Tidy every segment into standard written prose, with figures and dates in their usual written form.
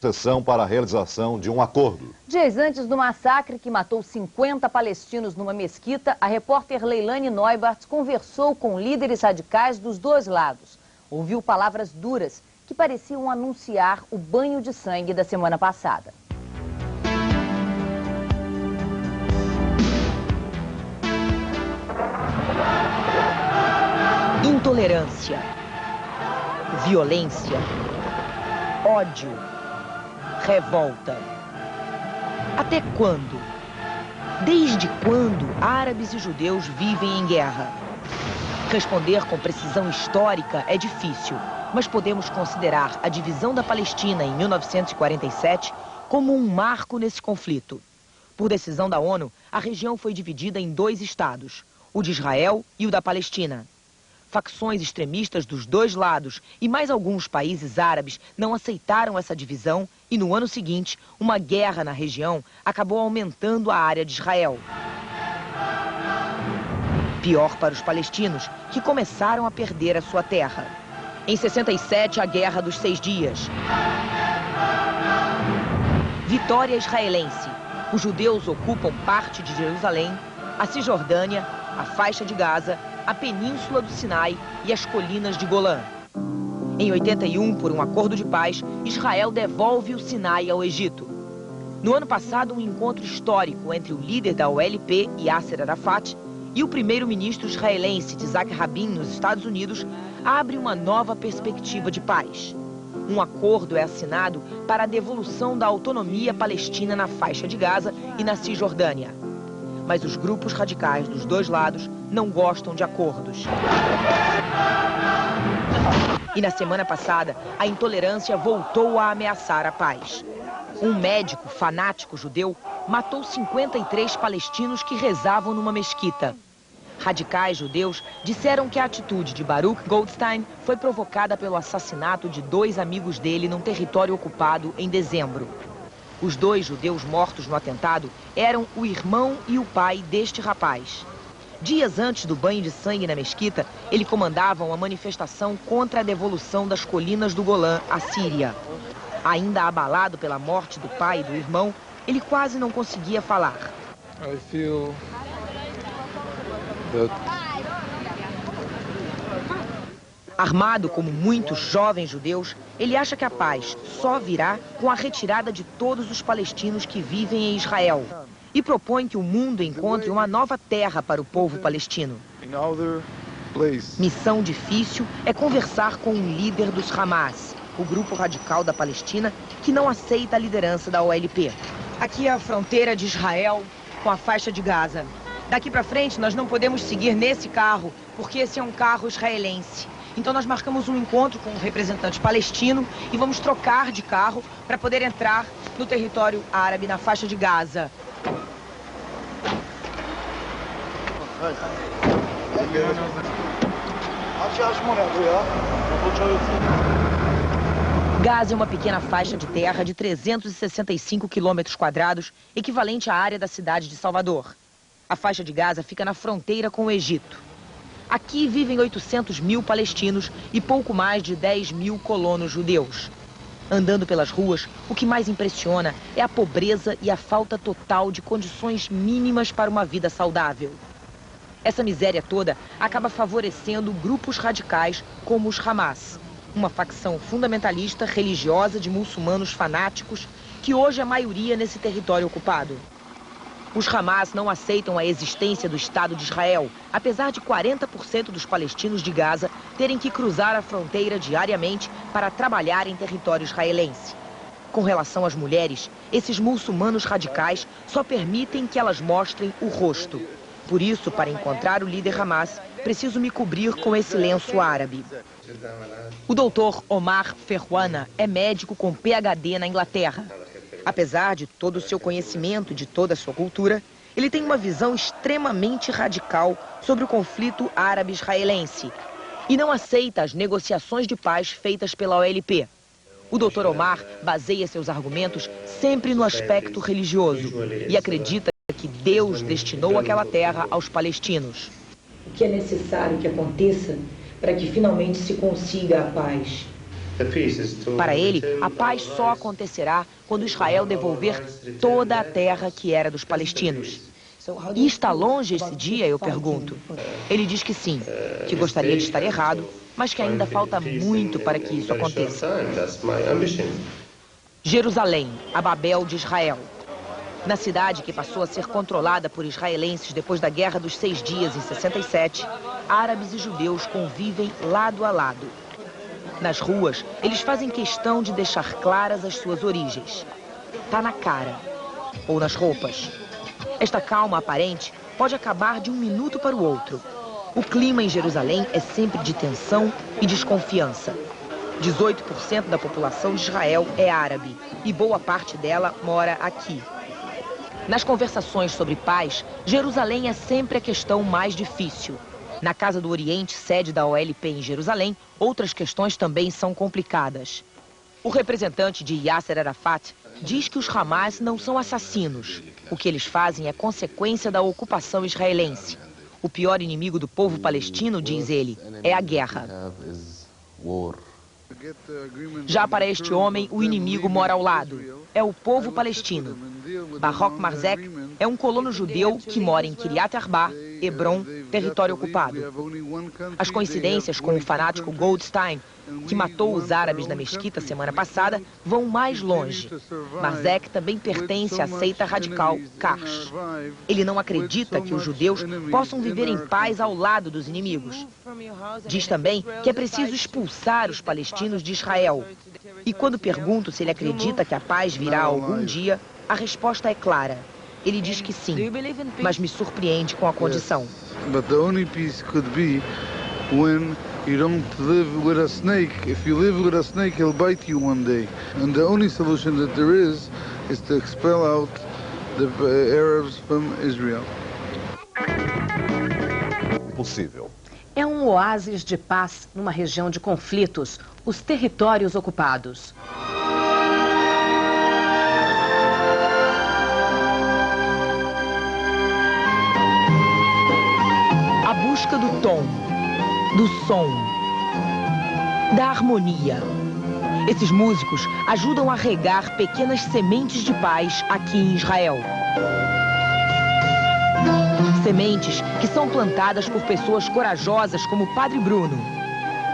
sessão para a realização de um acordo. Dias antes do massacre que matou 50 palestinos numa mesquita, a repórter Leilani Neubart conversou com líderes radicais dos dois lados. Ouviu palavras duras que pareciam anunciar o banho de sangue da semana passada. Intolerância, violência, ódio, revolta. Até quando? Desde quando árabes e judeus vivem em guerra? Responder com precisão histórica é difícil, mas podemos considerar a divisão da Palestina em 1947 como um marco nesse conflito. Por decisão da ONU, a região foi dividida em dois estados, o de Israel e o da Palestina. Facções extremistas dos dois lados e mais alguns países árabes não aceitaram essa divisão e no ano seguinte, uma guerra na região acabou aumentando a área de Israel. Pior para os palestinos, que começaram a perder a sua terra. Em 67, a Guerra dos 6 Dias. Vitória israelense. Os judeus ocupam parte de Jerusalém, a Cisjordânia, a faixa de Gaza, a península do Sinai e as colinas de Golã. Em 81, por um acordo de paz, Israel devolve o Sinai ao Egito. No ano passado, um encontro histórico entre o líder da OLP, Yasser Arafat, e o primeiro-ministro israelense, Yitzhak Rabin, nos Estados Unidos, abre uma nova perspectiva de paz. Um acordo é assinado para a devolução da autonomia palestina na faixa de Gaza e na Cisjordânia. Mas os grupos radicais dos dois lados não gostam de acordos. E na semana passada, a intolerância voltou a ameaçar a paz. Um médico fanático judeu matou 53 palestinos que rezavam numa mesquita. Radicais judeus disseram que a atitude de Baruch Goldstein foi provocada pelo assassinato de 2 amigos dele num território ocupado em dezembro. Os 2 judeus mortos no atentado eram o irmão e o pai deste rapaz. Dias antes do banho de sangue na mesquita, ele comandava uma manifestação contra a devolução das colinas do Golã à Síria. Ainda abalado pela morte do pai e do irmão, ele quase não conseguia falar. Armado como muitos jovens judeus, ele acha que a paz só virá com a retirada de todos os palestinos que vivem em Israel e propõe que o mundo encontre uma nova terra para o povo palestino. Missão difícil é conversar com um líder dos Hamas, o grupo radical da Palestina que não aceita a liderança da OLP. Aqui é a fronteira de Israel com a faixa de Gaza. Daqui para frente nós não podemos seguir nesse carro, porque esse é um carro israelense. Então nós marcamos um encontro com um representante palestino e vamos trocar de carro para poder entrar no território árabe, na faixa de Gaza. Gaza é uma pequena faixa de terra de 365 quilômetros quadrados, equivalente à área da cidade de Salvador. A faixa de Gaza fica na fronteira com o Egito. Aqui vivem 800 mil palestinos e pouco mais de 10 mil colonos judeus. Andando pelas ruas, o que mais impressiona é a pobreza e a falta total de condições mínimas para uma vida saudável. Essa miséria toda acaba favorecendo grupos radicais como os Hamas, uma facção fundamentalista religiosa de muçulmanos fanáticos que hoje é maioria nesse território ocupado. Os Hamas não aceitam a existência do Estado de Israel, apesar de 40% dos palestinos de Gaza terem que cruzar a fronteira diariamente para trabalhar em território israelense. Com relação às mulheres, esses muçulmanos radicais só permitem que elas mostrem o rosto. Por isso, para encontrar o líder Hamas, preciso me cobrir com esse lenço árabe. O doutor Omar Ferwana é médico com PhD na Inglaterra. Apesar de todo o seu conhecimento e de toda a sua cultura, ele tem uma visão extremamente radical sobre o conflito árabe-israelense e não aceita as negociações de paz feitas pela OLP. O Dr. Omar baseia seus argumentos sempre no aspecto religioso e acredita que Deus destinou aquela terra aos palestinos. O que é necessário que aconteça para que finalmente se consiga a paz? Para ele, a paz só acontecerá quando Israel devolver toda a terra que era dos palestinos. E está longe esse dia, eu pergunto. Ele diz que sim, que gostaria de estar errado, mas que ainda falta muito para que isso aconteça. Jerusalém, a Babel de Israel. Na cidade que passou a ser controlada por israelenses depois da Guerra dos 6 Dias, em 67, árabes e judeus convivem lado a lado. Nas ruas, eles fazem questão de deixar claras as suas origens. Tá na cara, ou nas roupas. Esta calma aparente pode acabar de um minuto para o outro. O clima em Jerusalém é sempre de tensão e desconfiança. 18% da população de Israel é árabe e boa parte dela mora aqui. Nas conversações sobre paz, Jerusalém é sempre a questão mais difícil. Na Casa do Oriente, sede da OLP em Jerusalém, outras questões também são complicadas. O representante de Yasser Arafat diz que os Hamas não são assassinos. O que eles fazem é consequência da ocupação israelense. O pior inimigo do povo palestino, diz ele, é a guerra. Já para este homem, o inimigo mora ao lado. É o povo palestino. Baruch Marzek é um colono judeu que mora em Kiryat Arba, Hebron, território ocupado. As coincidências com o fanático Goldstein, que matou os árabes na mesquita semana passada, vão mais longe. Marzek também pertence à seita radical Karsh. Ele não acredita que os judeus possam viver em paz ao lado dos inimigos. Diz também que é preciso expulsar os palestinos de Israel. E quando pergunto se ele acredita que a paz virá algum dia, a resposta é clara. Ele diz que sim, mas me surpreende com a condição. You don't live with a snake. If you live with a snake, he'll bite you one day. And the only solution that there is to expel out the Arabs from Israel. Possível. É um oásis de paz numa região de conflitos, os territórios ocupados. A busca do tom, do som, da harmonia. Esses músicos ajudam a regar pequenas sementes de paz aqui em Israel. Sementes que são plantadas por pessoas corajosas como o Padre Bruno.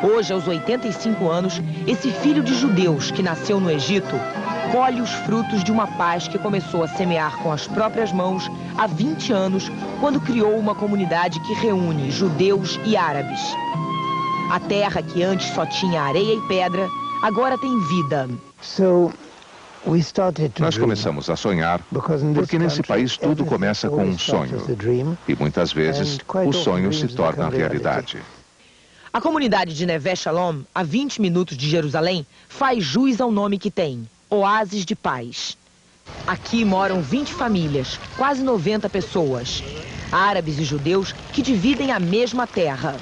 Hoje, aos 85 anos, esse filho de judeus que nasceu no Egito colhe os frutos de uma paz que começou a semear com as próprias mãos há 20 anos, quando criou uma comunidade que reúne judeus e árabes. A terra que antes só tinha areia e pedra, agora tem vida. Nós começamos a sonhar, porque nesse país tudo começa com um sonho. E muitas vezes o sonho se torna realidade. A comunidade de Neve Shalom, a 20 minutos de Jerusalém, faz jus ao nome que tem, Oásis de Paz. Aqui moram 20 famílias, quase 90 pessoas, árabes e judeus que dividem a mesma terra.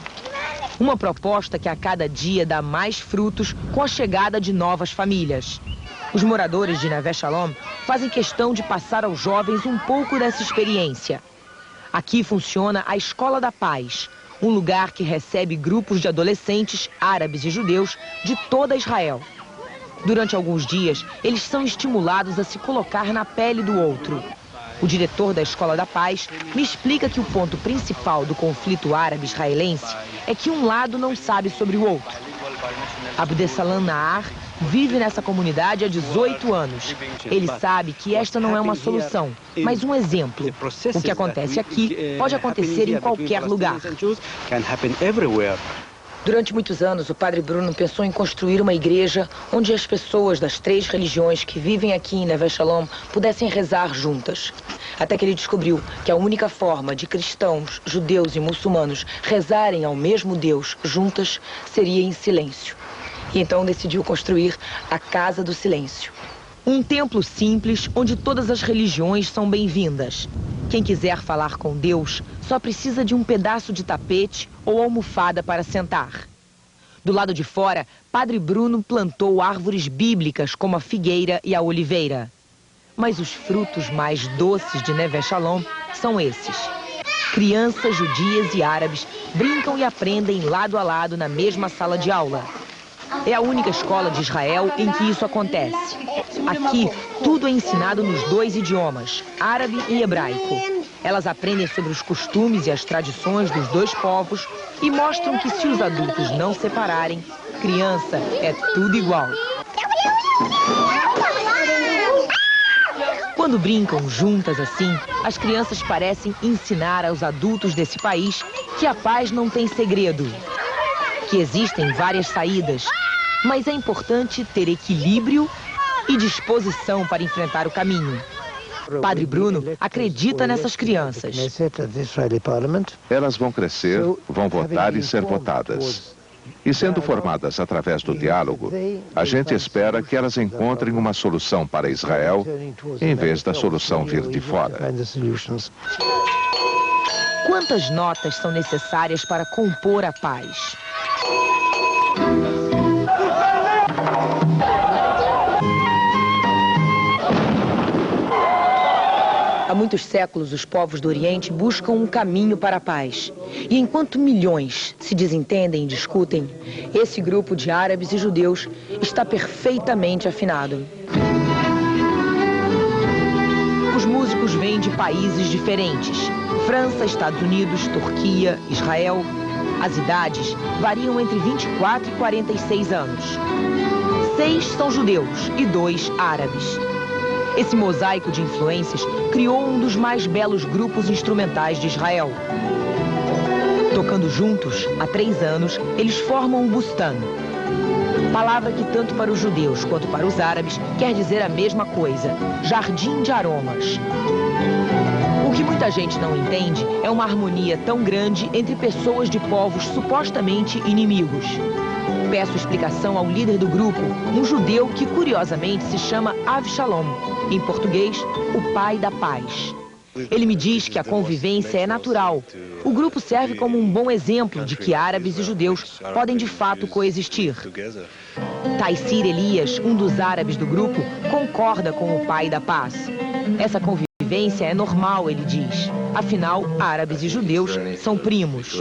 Uma proposta que a cada dia dá mais frutos com a chegada de novas famílias. Os moradores de Neve Shalom fazem questão de passar aos jovens um pouco dessa experiência. Aqui funciona a Escola da Paz, um lugar que recebe grupos de adolescentes árabes e judeus de toda Israel. Durante alguns dias, eles são estimulados a se colocar na pele do outro. O diretor da Escola da Paz me explica que o ponto principal do conflito árabe-israelense é que um lado não sabe sobre o outro. Abdesalam Nahar vive nessa comunidade há 18 anos. Ele sabe que esta não é uma solução, mas um exemplo. O que acontece aqui pode acontecer em qualquer lugar. Durante muitos anos, o Padre Bruno pensou em construir uma igreja onde as pessoas das 3 religiões que vivem aqui em Neve Shalom pudessem rezar juntas. Até que ele descobriu que a única forma de cristãos, judeus e muçulmanos rezarem ao mesmo Deus juntas seria em silêncio. E então decidiu construir a Casa do Silêncio. Um templo simples onde todas as religiões são bem-vindas. Quem quiser falar com Deus só precisa de um pedaço de tapete ou almofada para sentar. Do lado de fora, Padre Bruno plantou árvores bíblicas como a figueira e a oliveira. Mas os frutos mais doces de Neve Shalom são esses. Crianças judias e árabes brincam e aprendem lado a lado na mesma sala de aula. É a única escola de Israel em que isso acontece. Aqui, tudo é ensinado nos dois idiomas, árabe e hebraico. Elas aprendem sobre os costumes e as tradições dos dois povos e mostram que se os adultos não separarem, criança é tudo igual. Quando brincam juntas assim, as crianças parecem ensinar aos adultos desse país que a paz não tem segredo, que existem várias saídas, mas é importante ter equilíbrio e disposição para enfrentar o caminho. Padre Bruno acredita nessas crianças. Elas vão crescer, vão votar e ser votadas. E sendo formadas através do diálogo, a gente espera que elas encontrem uma solução para Israel, em vez da solução vir de fora. Quantas notas são necessárias para compor a paz? Há muitos séculos, os povos do Oriente buscam um caminho para a paz. E enquanto milhões se desentendem e discutem, esse grupo de árabes e judeus está perfeitamente afinado. Os músicos vêm de países diferentes: França, Estados Unidos, Turquia, Israel. As idades variam entre 24 e 46 anos. 6 são judeus e 2 árabes. Esse mosaico de influências criou um dos mais belos grupos instrumentais de Israel. Tocando juntos, há 3 anos, eles formam o Bustan. Palavra que tanto para os judeus quanto para os árabes quer dizer a mesma coisa: jardim de aromas. O que muita gente não entende é uma harmonia tão grande entre pessoas de povos supostamente inimigos. Peço explicação ao líder do grupo, um judeu que curiosamente se chama Avshalom, em português, o pai da paz. Ele me diz que a convivência é natural. O grupo serve como um bom exemplo de que árabes e judeus podem de fato coexistir. Taisir Elias, um dos árabes do grupo, concorda com o pai da paz. Essa convivência é normal, ele diz. Afinal, árabes e judeus são primos.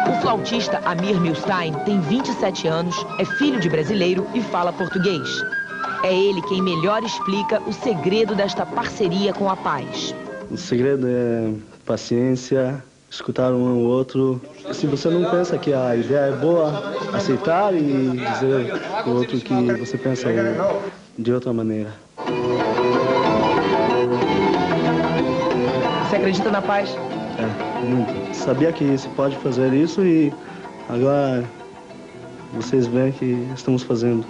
O flautista Amir Milstein tem 27 anos, é filho de brasileiro e fala português. É ele quem melhor explica o segredo desta parceria com a paz. O segredo é paciência, escutar um ao outro. Se você não pensa que a ideia é boa, aceitar e dizer ao outro que você pensa de outra maneira. Você acredita na paz? É, muito. Sabia que se pode fazer isso e agora vocês veem que estamos fazendo.